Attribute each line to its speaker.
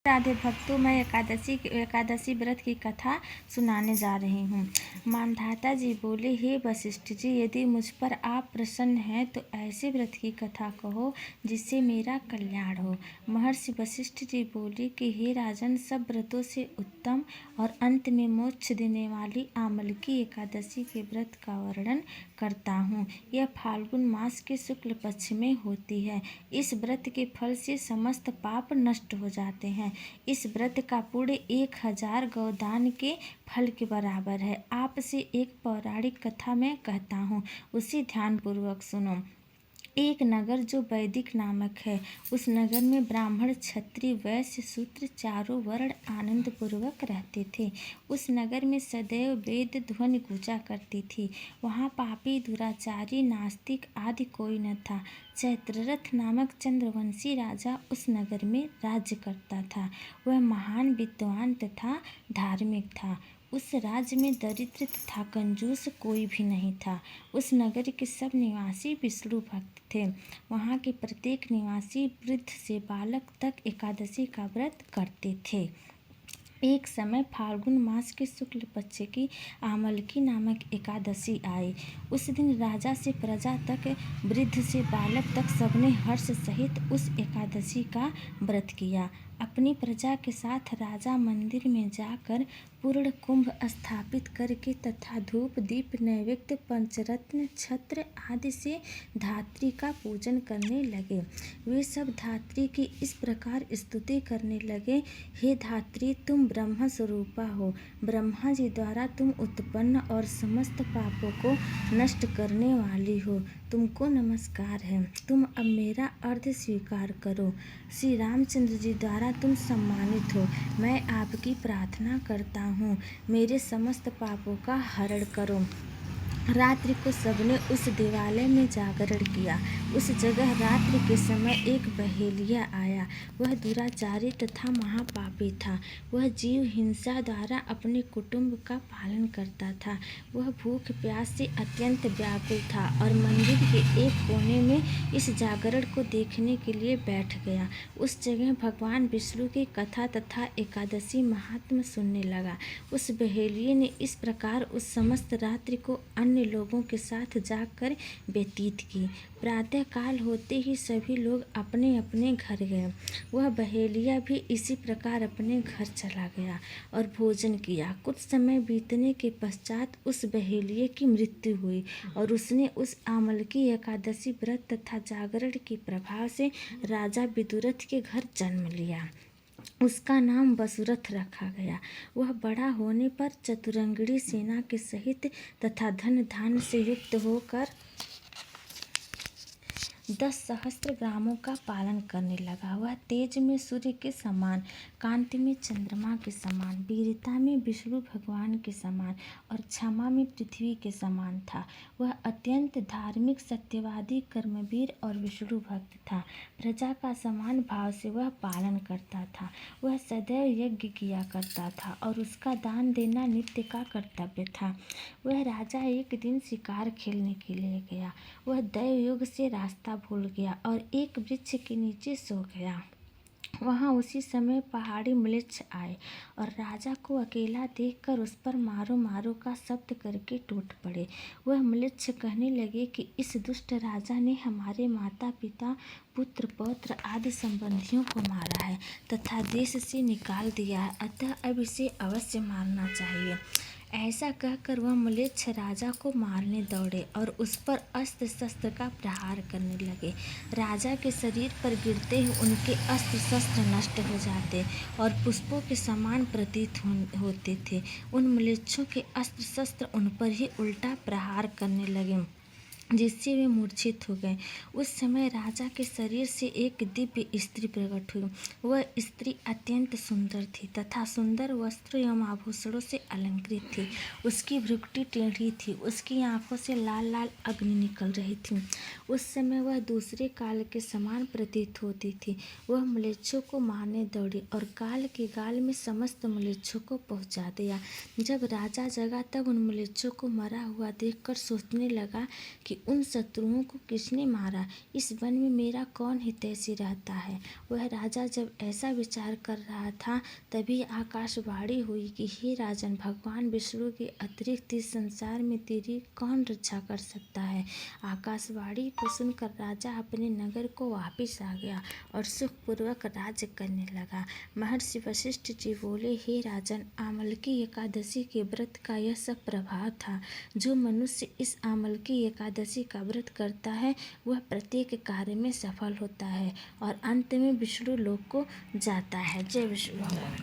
Speaker 1: राधे भक्तों, मैं एकादशी व्रत की कथा सुनाने जा रही हूँ। मानधाता जी बोले, हे वशिष्ठ जी, यदि मुझ पर आप प्रसन्न हैं तो ऐसे व्रत की कथा कहो जिससे मेरा कल्याण हो। महर्षि वशिष्ठ जी बोले कि हे राजन, सब व्रतों से उत्तम और अंत में मोक्ष देने वाली आमलकी एकादशी के व्रत का वर्णन करता हूँ। यह फाल्गुन मास के शुक्ल पक्ष में होती है। इस व्रत के फल से समस्त पाप नष्ट हो जाते हैं। इस व्रत का पुण्य 1000 गौदान के फल के बराबर है। आपसे एक पौराणिक कथा मैं कहता हूँ, उसे ध्यानपूर्वक सुनो। एक नगर जो वैदिक नामक है, उस नगर में ब्राह्मण, क्षत्रिय, वैश्य, शूद्र चारों वर्ण आनंद पूर्वक रहते थे। उस नगर में सदैव वेद ध्वनि गूंजा करती थी। वहाँ पापी, दुराचारी, नास्तिक आदि कोई न था। चैत्ररथ नामक चंद्रवंशी राजा उस नगर में राज्य करता था। वह महान विद्वान तथा धार्मिक था। उस राज्य में दरिद्र तथा कंजूस कोई भी नहीं था। उस नगर के सब निवासी विष्णु भक्त थे। वहाँ के प्रत्येक निवासी वृद्ध से बालक तक एकादशी का व्रत करते थे। एक समय फाल्गुन मास के शुक्ल पक्ष की आमलकी नामक एकादशी आई। उस दिन राजा से प्रजा तक, वृद्ध से बालक तक सबने हर्ष सहित उस एकादशी का व्रत किया। अपनी प्रजा के साथ राजा मंदिर में जाकर पूर्ण कुंभ स्थापित करके तथा धूप, दीप, नैवेद्य, पंचरत्न, छत्र आदि से धात्री का पूजन करने लगे। वे सब धात्री की इस प्रकार स्तुति करने लगे, हे धात्री, तुम ब्रह्म स्वरूपा हो। ब्रह्मा जी द्वारा तुम उत्पन्न और समस्त पापों को नष्ट करने वाली हो। तुमको नमस्कार है। तुम अब मेरा अर्घ्य स्वीकार करो। श्री रामचंद्र जी द्वारा तुम सम्मानित हो। मैं आपकी प्रार्थना करता हूँ, मेरे समस्त पापों का हरण करो। रात्रि को सबने उस देवालय में जागरण किया। उस जगह रात्रि के समय एक बहेलिया आया। वह दुराचारी तथा महापापी था। वह जीव हिंसा द्वारा अपने कुटुंब का पालन करता था। वह भूख प्यास से अत्यंत व्याकुल था और मंदिर के एक कोने में इस जागरण को देखने के लिए बैठ गया। उस जगह भगवान विष्णु की कथा तथा एकादशी महात्म्य सुनने लगा। उस बहेलिये ने इस प्रकार उस समस्त रात्रि को अन्य लोगों के साथ जाकर व्यतीत की। प्रातः काल होते ही सभी लोग अपने अपने घर गए। वह बहेलिया भी इसी प्रकार अपने घर चला गया और भोजन किया। कुछ समय बीतने के पश्चात उस बहेलिये की मृत्यु हुई और उसने उस आमलकी एकादशी व्रत तथा जागरण के प्रभाव से राजा विदुरथ के घर जन्म लिया। उसका नाम वसुरथ रखा गया। वह बड़ा होने पर चतुरंगिणी सेना के सहित तथा धन धान्य से युक्त होकर 10 सहस्त्र ग्रामों का पालन करने लगा। वह तेज में सूर्य के समान, कांति में चंद्रमा के समान, वीरता में विष्णु भगवान के समान और क्षमा में पृथ्वी के समान था। वह अत्यंत धार्मिक, सत्यवादी, कर्मवीर और विष्णु भक्त था। प्रजा का समान भाव से वह पालन करता था। वह सदैव यज्ञ किया करता था और उसका दान देना नित्य का कर्तव्य था। वह राजा एक दिन शिकार खेलने के लिए गया। वह दैव योग से रास्ता भूल गया और एक वृक्ष के नीचे सो गया। वहाँ उसी समय पहाड़ी म्लेच्छ आए और राजा को अकेला देखकर उस पर मारो मारो का शब्द करके टूट पड़े। वह म्लेच्छ कहने लगे कि इस दुष्ट राजा ने हमारे माता पिता, पुत्र पौत्र आदि संबंधियों को मारा है तथा देश से निकाल दिया है, अतः अब इसे अवश्य मारना चाहिए। ऐसा कहकर वह म्लेच्छ राजा को मारने दौड़े और उस पर अस्त्र शस्त्र का प्रहार करने लगे। राजा के शरीर पर गिरते ही उनके अस्त्र शस्त्र नष्ट हो जाते और पुष्पों के समान प्रतीत होते थे। उन म्लेच्छों के अस्त्र शस्त्र उन पर ही उल्टा प्रहार करने लगे, जिससे वे मूर्छित हो गए। उस समय राजा के शरीर से एक दिव्य स्त्री प्रकट हुई। वह स्त्री अत्यंत सुंदर थी तथा सुंदर वस्त्रों एवं आभूषणों से अलंकृत थी। उसकी भ्रुकुटी टेढ़ी थी। उसकी आंखों से लाल लाल अग्नि निकल रही थी। उस समय वह दूसरे काल के समान प्रतीत होती थी। वह म्लेच्छों को मारने दौड़ी और काल के गाल में समस्त म्लेच्छों को पहुंचा दिया। जब राजा जगा तब उन म्लेच्छों को मरा हुआ देखकर सोचने लगा कि उन शत्रुओं को किसने मारा, इस वन में मेरा कौन हितैषी रहता है। वह राजा जब ऐसा विचार कर रहा था, तभी आकाशवाणी हुई कि हे राजन, भगवान विष्णु के अतिरिक्त इस संसार में तेरी कौन रक्षा कर सकता है। आकाशवाणी को सुनकर राजा अपने नगर को वापिस आ गया और सुखपूर्वक राज्य करने लगा। महर्षि वशिष्ठ जी बोले, हे राजन, आमलकी एकादशी के व्रत का यह सब प्रभाव था। जो मनुष्य इस आमलकी एकादशी का व्रत करता है, वह प्रत्येक कार्य में सफल होता है और अंत में विष्णु लोक को जाता है। जय विष्णु।